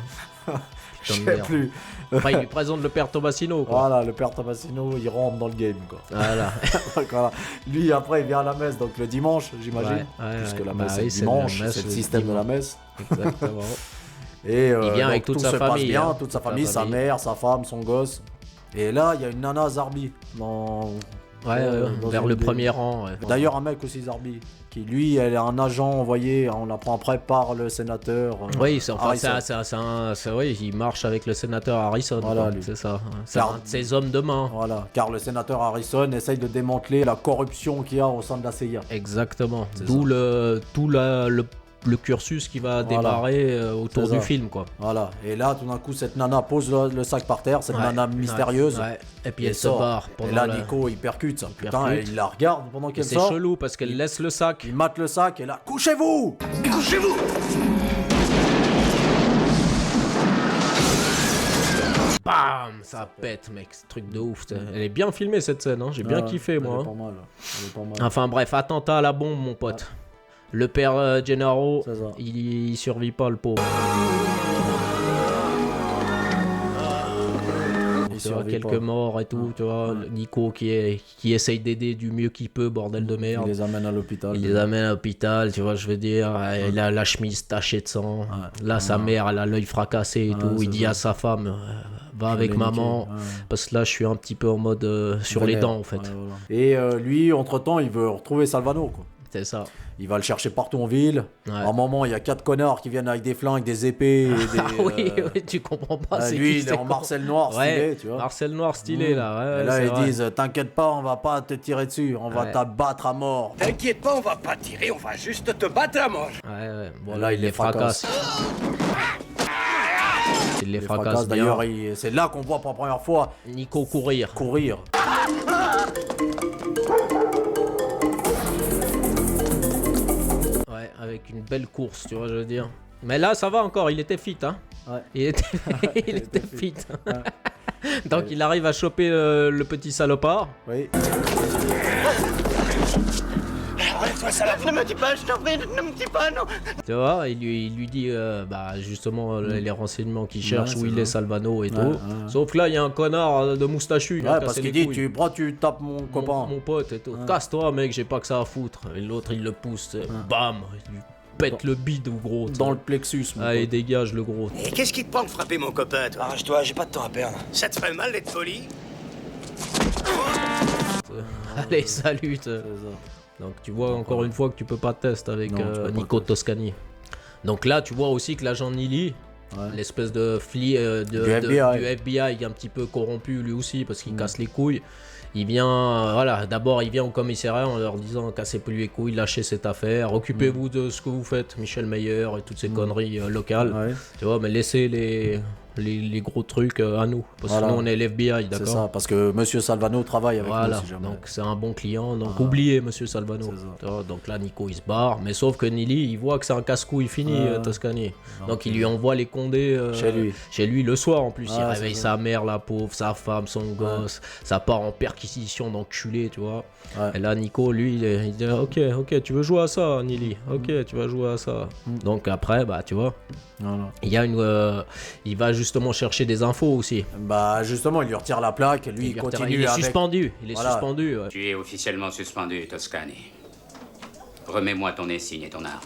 Je sais plus. Enfin, il lui présente le père Tomasino, quoi. Voilà, le père Tomasino, il rentre dans le game, quoi. Voilà. Voilà. Lui, après, il vient à la messe, donc le dimanche, j'imagine. Puisque la messe, c'est le dimanche, c'est le système de la messe. Exactement. Et il vient avec toute sa famille. Passe bien, toute sa famille, sa mère, sa femme, son gosse. Et là, il y a une nana Zarbi vers le premier rang. Ouais. D'ailleurs, un mec aussi Zarbi, qui lui, elle est un agent envoyé, on l'apprend après par le sénateur. Oui, il marche avec le sénateur Harrison. Voilà, c'est ça. C'est un de ses hommes de main. Voilà, car le sénateur Harrison essaye de démanteler la corruption qu'il y a au sein de la CIA. Exactement. D'où le cursus qui va démarrer autour du film, quoi. Voilà. Et là, tout d'un coup, cette nana pose le sac par terre, cette nana mystérieuse. Ouais. Et puis elle se barre. Et là, Nico, il percute ça. Putain, il la regarde pendant qu'elle sort. C'est chelou parce qu'elle laisse le sac. Il mate le sac et là, couchez-vous! Couchez-vous! Bam! Ça pète, mec. Ce truc de ouf. Elle est bien filmée, cette scène, hein. J'ai bien kiffé, moi. Elle est pas mal. Enfin bref, attentat à la bombe, mon pote. Le père Gennaro, il survit pas, le pauvre. Tu vois, quelques morts et tout, tu vois. Nico qui essaye d'aider du mieux qu'il peut, bordel de merde. Il les amène à l'hôpital. Tu vois, je veux dire. Il a la chemise tachée de sang. Là, sa mère, elle a l'œil fracassé et tout. Il dit à sa femme, va avec maman. Parce que là, je suis un petit peu en mode sur les dents, en fait. Et lui, entre-temps, il veut retrouver Salvano, quoi. C'est ça. Il va le chercher partout en ville. À un moment, il y a 4 connards qui viennent avec des flingues, des épées. Oui, tu comprends pas. Lui, il est en Marcel Noir stylé, tu vois. Marcel Noir stylé, là. Et là, ils disent, t'inquiète pas, on va pas te tirer dessus, on va t'abattre à mort. T'inquiète pas, on va pas tirer, on va juste te battre à mort. Bon, là, il les fracasse. Il les fracasse bien. D'ailleurs, c'est là qu'on voit pour la première fois Nico courir. Avec une belle course, tu vois, je veux dire. Mais là, ça va encore, il était fit, hein. Ouais. Il était fit. Ouais. Donc il arrive à choper le petit salopard. Oui. Enlève-toi, salope. Ne me dis pas, je t'en prie, ne me dis pas, non. Tu vois, il lui dit justement les renseignements qu'il cherche, où il est Salvano et tout. Sauf que là, il y a un connard de moustachu. Ouais, parce qu'il dit, tu tapes mon copain. Mon pote et tout. Casse-toi, mec, j'ai pas que ça à foutre. Et l'autre, il le pousse. Bam, il lui pète le bide, gros. Dans le plexus. Allez, dégage le gros. Et qu'est-ce qui te prend de frapper mon copain, toi? Arrange-toi, j'ai pas de temps à perdre. Ça te ferait mal d'être poli? Allez, salut. Donc tu vois encore une fois que tu peux pas tester avec Nico Toscani. Donc là, tu vois aussi que l'agent Neely, l'espèce de flic du FBI, il est un petit peu corrompu lui aussi parce qu'il casse les couilles. Il vient, d'abord il vient au commissariat en leur disant cassez plus les couilles, lâchez cette affaire, occupez-vous de ce que vous faites, Michel Meyer et toutes ces conneries locales. Tu vois, mais laissez les gros trucs à nous, parce que nous on est l'FBI, d'accord? C'est ça, parce que Monsieur Salvano travaille avec nous, si jamais. Donc c'est un bon client, donc oubliez Monsieur Salvano. Donc là Nico il se barre, mais sauf que Neely il voit que c'est un casse-couille fini, Toscani. Donc il lui envoie les condés chez lui le soir en plus. Il réveille sa mère, la pauvre, sa femme, son gosse, ça part en perquisition d'enculé, tu vois. Et là Nico lui il dit ok tu veux jouer à ça Neely, ok tu vas jouer à ça. Donc après tu vois, il y a il va justement chercher des infos aussi. Bah justement il lui retire la plaque, lui il continue. Il est suspendu, suspendu. Tu es officiellement suspendu, Toscani. Remets-moi ton insigne et ton arme.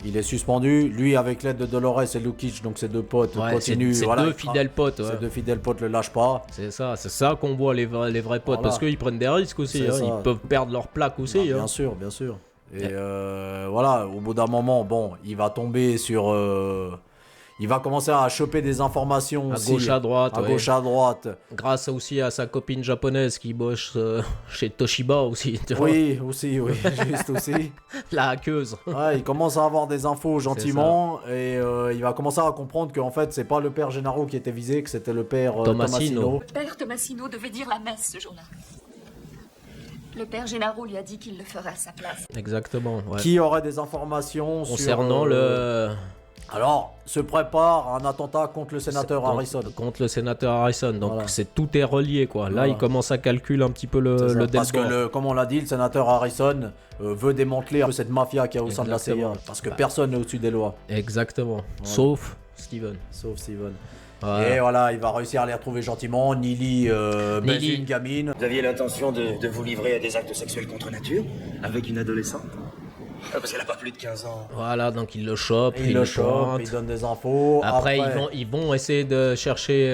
Il est suspendu, lui avec l'aide de Dolores et Lukic, donc ses deux potes continuent. C'est deux fidèles potes. Ces deux fidèles potes le lâchent pas. C'est ça qu'on voit les vrais potes, parce qu'ils prennent des risques aussi. Ils peuvent perdre leur plaque aussi. Bien sûr. Et au bout d'un moment, il va tomber sur... il va commencer à choper des informations à gauche à droite. Grâce aussi à sa copine japonaise qui bosse chez Toshiba aussi. Oui, juste aussi. La hackeuse. Il commence à avoir des infos gentiment et il va commencer à comprendre qu'en fait c'est pas le père Gennaro qui était visé, que c'était le père Tomasino. Le père Tomasino devait dire la messe ce jour-là. Le père Gennaro lui a dit qu'il le ferait à sa place. Exactement. Ouais. Qui aurait des informations concernant Alors, se prépare un attentat contre le sénateur Harrison. Donc tout est relié quoi. Là, il commence à calculer un petit peu le parce que comme on l'a dit, le sénateur Harrison veut démanteler un peu cette mafia qu'il y a au sein de la CIA. Parce que personne n'est au-dessus des lois. Exactement. Sauf Steven. Et voilà, il va réussir à les retrouver gentiment. Neely baise une gamine. Vous aviez l'intention de vous livrer à des actes sexuels contre nature avec une adolescente? Parce qu'elle a pas plus de 15 ans. Voilà, donc il le chope, il donne des infos. Après ils vont essayer de chercher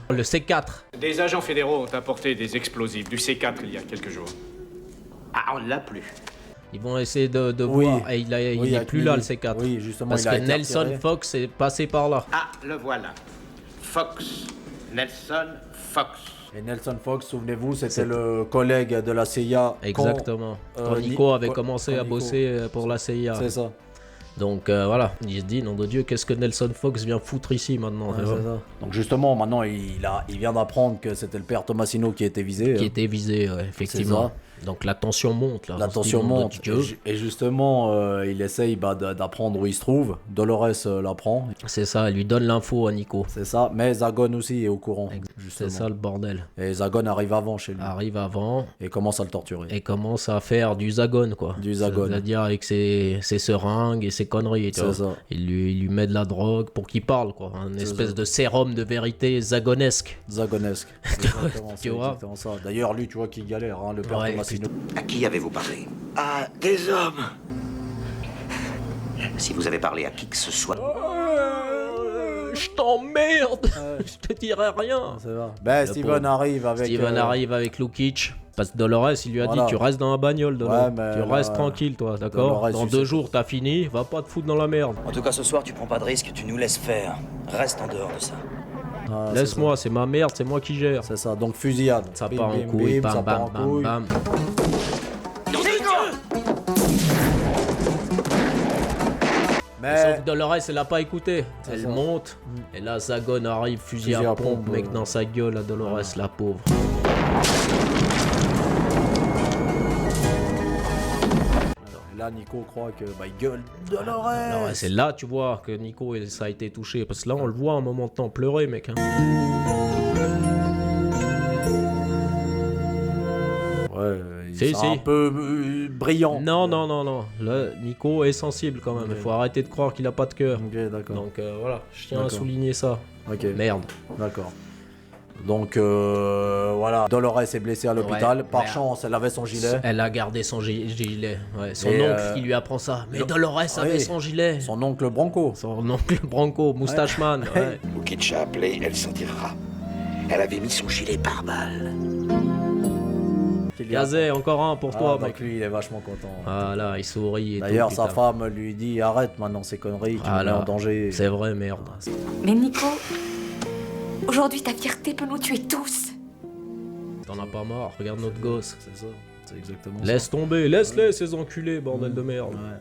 le C4. Des agents fédéraux ont apporté des explosifs, du C4 il y a quelques jours. Ah, on l'a plus. Ils vont essayer de voir, et il est plus là le C4. Oui, justement, parce que Nelson Fox est passé par là. Ah, le voilà. Nelson Fox. Et Nelson Fox, souvenez-vous, c'était le collègue de la CIA. Exactement. Quand Nico avait commencé à bosser pour la CIA. C'est ça. Donc voilà, il se dit, nom de Dieu, qu'est-ce que Nelson Fox vient foutre ici maintenant? C'est ça. Donc justement, maintenant, il vient d'apprendre que c'était le père Tomasino qui était visé. Effectivement. Donc la tension monte là. La tension monte. Et justement, il essaye d'apprendre où il se trouve. Dolores l'apprend. C'est ça, elle lui donne l'info à Nico. C'est ça, mais Zagon aussi est au courant. C'est ça le bordel. Et Zagon arrive avant chez lui. Et commence à le torturer. Et commence à faire du Zagon quoi. C'est-à-dire avec ses seringues et ses conneries. C'est ça. Il lui met de la drogue pour qu'il parle quoi. Un espèce de sérum de vérité zagonesque. Tu vois. Ça. D'ailleurs, lui, tu vois qu'il galère, hein, le père Tomasino. À qui avez-vous parlé? À des hommes. Si vous avez parlé à qui que ce soit... Je t'emmerde. Je te dirai rien. Steven arrive avec Lukic. Parce que Dolores, il lui a dit, tu restes dans la bagnole, tu restes tranquille, toi, d'accord? Dans 2 jours, t'as fini, va pas te foutre dans la merde. En tout cas, ce soir, tu prends pas de risque, tu nous laisses faire. Reste en dehors de ça. Laisse-moi, c'est ma merde, c'est moi qui gère. C'est ça, donc fusillade. Ça part en couille, bam, bam, bam, bam. Sauf que Dolores, elle a pas écouté. Elle monte, et là, Zagon arrive, fusil à pompe, mec, dans sa gueule, à Dolores, la pauvre. là, Nico croit que il gueule Dolores. Alors, c'est là, tu vois, que Nico, ça a été touché. Parce que là, on le voit un moment de temps pleurer, mec. Hein. Ouais, c'est un peu brillant. Non. Là, Nico est sensible quand même. Il faut arrêter de croire qu'il a pas de cœur. Ok, d'accord. Donc voilà, je tiens à souligner ça. Ok. Merde. D'accord. Donc voilà, Dolores est blessée à l'hôpital. Ouais, Par chance, elle avait son gilet. Elle a gardé son gilet. Ouais, son oncle qui lui apprend ça. Mais Dolores avait son gilet. Son oncle Branco. Son oncle Branco, Moustacheman. Ouais. Lukic a appelé, elle s'en tirera. Elle avait mis son gilet par balle. Gazet, encore un pour toi, mec. Donc lui, il est vachement content. Voilà, il sourit. D'ailleurs, sa femme lui dit arrête maintenant ces conneries, tu me mets en danger. C'est vrai, merde. Mais Nico, aujourd'hui ta fierté peut nous tuer tous. T'en as pas marre, regarde notre gosse. C'est ça, c'est exactement Laisse tomber, laisse-les ces enculés, bordel de merde. Ouais.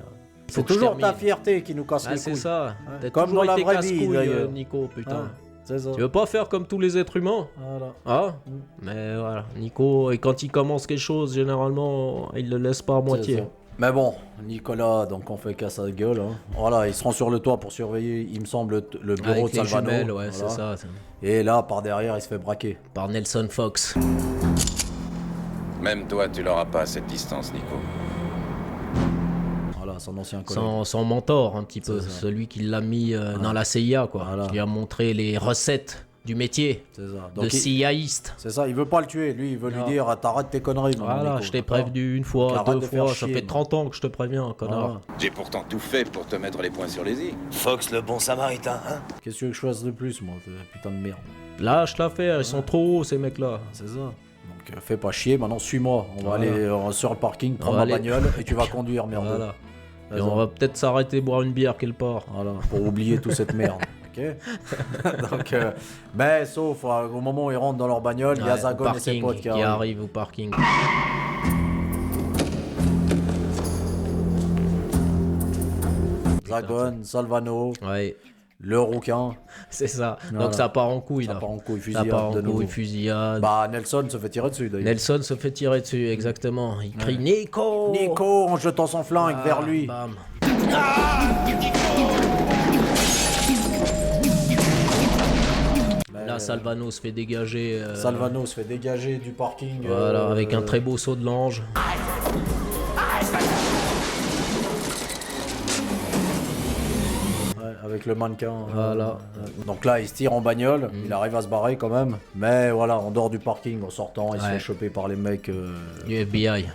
C'est toujours ta fierté qui nous casse les couilles. C'est ça. Comme dans la vraie vie, Nico, putain. C'est ça. Tu veux pas faire comme tous les êtres humains? Voilà. Ah mais voilà, Nico, et quand il commence quelque chose, généralement, il le laisse pas à moitié. Mais bon, Nicolas, donc on fait casse à la gueule. Hein. Voilà, ils seront sur le toit pour surveiller, il me semble, le bureau avec de Salvano. Les jumelles, voilà. ouais, c'est ça. Et là, par derrière, il se fait braquer. Par Nelson Fox. Même toi, tu l'auras pas à cette distance, Nico. Voilà, son ancien collègue. Son mentor, un petit peu. Celui qui l'a mis dans la CIA, quoi. Voilà. Qui lui a montré les recettes du métier. C'est ça. Donc de CIAiste. C'est ça, il veut pas le tuer. Lui, il veut lui dire t'arrêtes tes conneries. Voilà, Nico, je t'ai prévenu une fois, deux fois. Ça fait 30 ans que je te préviens, connard. Voilà. J'ai pourtant tout fait pour te mettre les points sur les i. Fox, le bon samaritain, hein? Qu'est-ce que tu veux que je fasse de plus, moi? Putain de merde. Lâche l'affaire, ils sont trop hauts, ces mecs-là. C'est ça. Donc fais pas chier, maintenant suis-moi. On va aller sur le parking, prendre ma bagnole et tu vas conduire, merde. Voilà. Et on va peut-être s'arrêter boire une bière quelque part. Voilà, pour oublier toute cette merde. Ok. Donc, mais sauf au moment où ils rentrent dans leur bagnole, il y a Zagon et ses potes qui arrivent au parking. Zagon, Salvano. Ouais. Le rouquin. C'est ça. Voilà. Donc ça part en couille là. Ça part en couille, fusillade. Fusillade. Bah Nelson se fait tirer dessus d'ailleurs. Nelson se fait tirer dessus, exactement. Il crie Nico. Nico en jetant son flingue vers lui. Bam. Là, Salvano se fait dégager. Salvano se fait dégager du parking. Voilà, avec un très beau saut de l'ange. Avec le mannequin. Voilà. Donc là, il se tire en bagnole. Il arrive à se barrer quand même. Mais voilà, en dehors du parking, en sortant, il se fait choper par les mecs. Du FBI.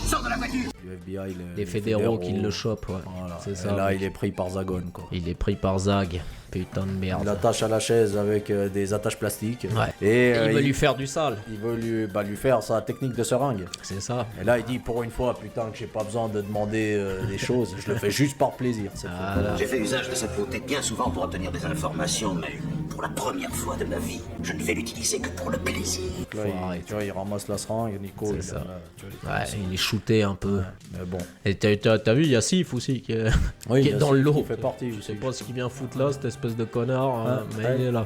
Sors de la voiture! Du FBI, les fédéraux qui le chopent, ouais. Voilà. C'est ça. Et là, il est pris par Zagon, quoi. Il est pris par Zag. Putain de merde. Il l'attache à la chaise avec des attaches plastiques. Ouais. Et il veut lui faire du sale. Il veut lui faire sa technique de seringue. C'est ça. Et là, il dit pour une fois, putain, que j'ai pas besoin de demander des choses. Je le fais juste par plaisir. J'ai fait usage de cette beauté bien souvent pour obtenir des informations, mais pour la première fois de ma vie, je ne vais l'utiliser que pour le plaisir. Là, tu vois, il ramasse la seringue, Nico. C'est ça. Il est shooté un peu. Mais bon. Et t'as vu, il y a Sif aussi qui est, qui est dans le lot. Il fait partie. Je sais pas ce qu'il vient foutre là, cette espèce de connard, mais il est là.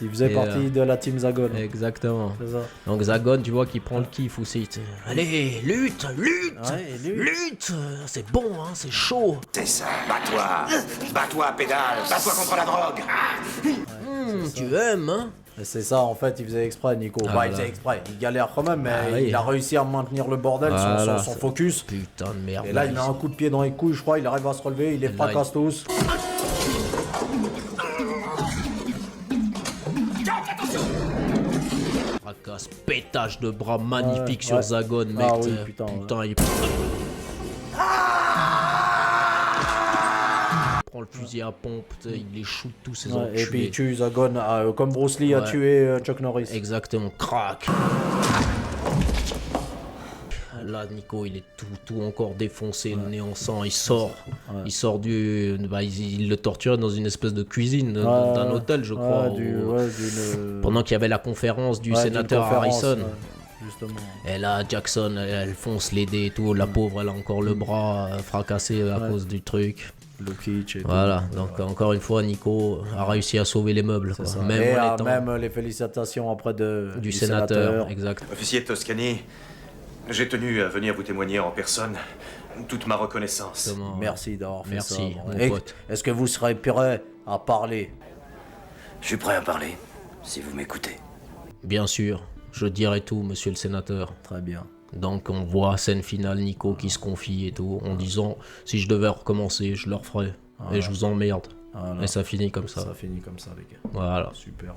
Il faisait partie de la team Zagon. Exactement. C'est ça. Donc Zagon, tu vois qu'il prend le kiff aussi. Allez, lutte, lutte. C'est bon, hein, c'est chaud. C'est ça, bats-toi, pédale, bats-toi contre la drogue. Tu aimes, hein? C'est ça, en fait, il faisait exprès, Nico. Il faisait exprès, il galère quand même, mais il a réussi à maintenir le bordel, son focus. Putain de merde. Et là, il met un coup de pied dans les couilles, je crois, il arrive à se relever, il les fracasse tous. Fracasse, pétage de bras magnifique sur Zagon, mec. Ah oui, putain, il prend le fusil à pompe, il les shoot tous ces enculés. Et puis il tue Zagon comme Bruce Lee a tué Chuck Norris. Exactement, crac. Là, Nico, il est tout encore défoncé, le nez en sang. Il sort du. Il le torture dans une espèce de cuisine d'un hôtel, je crois. Pendant qu'il y avait la conférence du sénateur Harrison. Justement. Et là, Jackson, elle fonce l'aider et tout. La pauvre, elle a encore le bras fracassé à cause du truc. Lukic et voilà, tout. Donc encore une fois, Nico a réussi à sauver les meubles. Quoi. Ça. Même les félicitations auprès du sénateur. Exact. Officier Toscani, j'ai tenu à venir vous témoigner en personne toute ma reconnaissance. Merci d'avoir fait ça. Mon pote. Est-ce que vous serez prêt à parler? Je suis prêt à parler, si vous m'écoutez. Bien sûr, je dirai tout, monsieur le sénateur. Très bien. Donc on voit scène finale, Nico qui se confie et tout, en disant si je devais recommencer, je le referais. Et je vous emmerde. Et ça finit comme ça. Ça finit comme ça, les gars. Voilà. Super.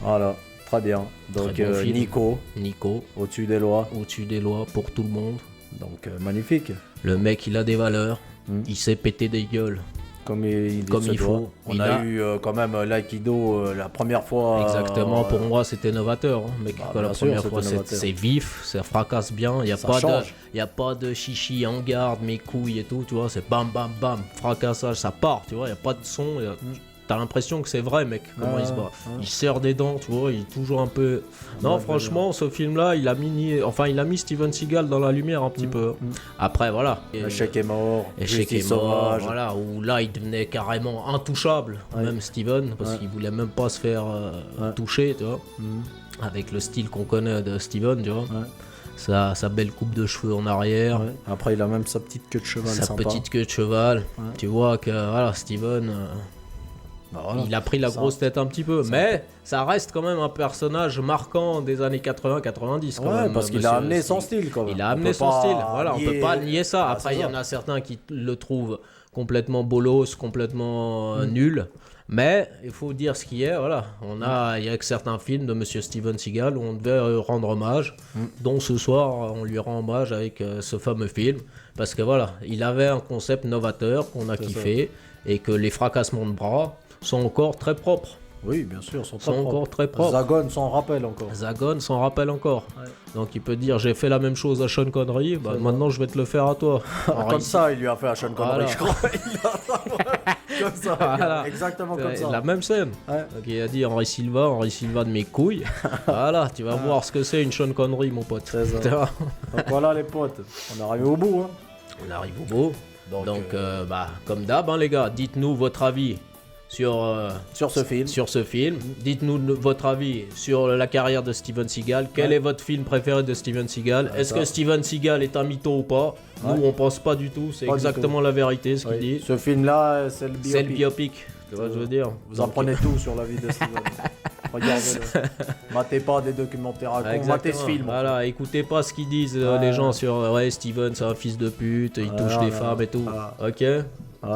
Voilà, très bien. Donc très bon Nico, au-dessus des lois. Au-dessus des lois pour tout le monde. Donc magnifique. Le mec, il a des valeurs. Il sait péter des gueules. Comme il faut. On a eu quand même l'aïkido la première fois. Exactement, pour moi c'était novateur. Mec, la première fois c'est vif, ça fracasse bien. Il n'y a pas de chichi en garde, mes couilles et tout, tu vois. C'est bam bam bam, fracassage, ça part, tu vois. Il n'y a pas de son. T'as l'impression que c'est vrai, mec, comment il se bat. Il serre des dents, tu vois, il est toujours un peu... Non, franchement, ce film-là, il a mis Steven Seagal dans la lumière un petit peu. Après, voilà. Échec est mort, Échec est mort, voilà, où là, il devenait carrément intouchable, même Steven, parce qu'il voulait même pas se faire toucher, tu vois, avec le style qu'on connaît de Steven, tu vois. Sa belle coupe de cheveux en arrière. Après, il a même sa petite queue de cheval sympa. Petite queue de cheval. Tu vois que, voilà, Steven... il a pris la grosse tête un petit peu, mais ça reste quand même un personnage marquant des années 80-90. Parce qu'il a amené son style. Quand même. Il a amené son style, voilà, on peut pas nier ça. Après, il y en a certains qui le trouvent complètement bolos, complètement nul. Mais il faut dire ce qui est, voilà. Il y a que certains films de Monsieur Steven Seagal où on devait rendre hommage, dont ce soir on lui rend hommage avec ce fameux film, parce que voilà, il avait un concept novateur qu'on a kiffé et que les fracassements de bras sont encore très propres. Oui, bien sûr, sont encore très propres. Zagon s'en rappelle encore. Ouais. Donc il peut dire j'ai fait la même chose à Sean Connery, maintenant je vais te le faire à toi. Comme ça, il lui a fait à Sean Connery, je crois. Comme ça, voilà. Exactement comme ça. La même scène. Donc il a dit Henri Silva de mes couilles. Voilà, tu vas voir ce que c'est une Sean Connery, mon pote. Donc voilà les potes, on arrive au bout. On arrive au bout. Donc comme d'hab, les gars, dites-nous votre avis sur ce film. Dites-nous votre avis sur la carrière de Steven Seagal. Quel est votre film préféré de Steven Seagal? Est-ce que Steven Seagal est un mytho ou pas? Nous, on pense pas du tout. C'est exactement la vérité, ce qu'il dit. Ce film-là, c'est le biopic. C'est le biopic. Tu vois ce que je veux dire? Vous apprenez tout sur la vie de Steven. Regardez-le. Matez pas des documentaires à con, matez ce film. Voilà, écoutez pas ce qu'ils disent les gens sur Steven, c'est un fils de pute, il touche des femmes et tout. Ok?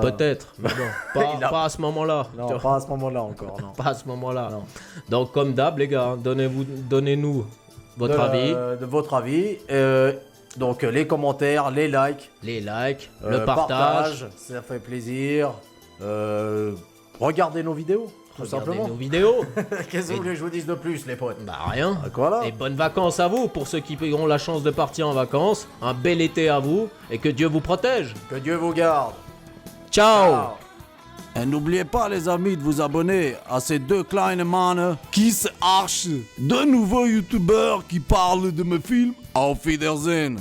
Peut-être, mais bon, pas à ce moment-là. Non, pas à ce moment-là encore. Non. Pas à ce moment-là. Non. Donc, comme d'hab, les gars, donnez-nous votre avis. De votre avis. Donc, les commentaires, les likes. Le partage. Ça fait plaisir. Regardez nos vidéos. Tout simplement. Nos vidéos. Qu'est-ce que vous voulez que je vous dise de plus, les potes? Rien. Voilà. Et bonnes vacances à vous pour ceux qui auront la chance de partir en vacances. Un bel été à vous et que Dieu vous protège. Que Dieu vous garde. Ciao. Et n'oubliez pas, les amis, de vous abonner à ces deux kleine Mann qui se archent. Deux nouveaux youtubeurs qui parlent de mes films. Auf Wiedersehen.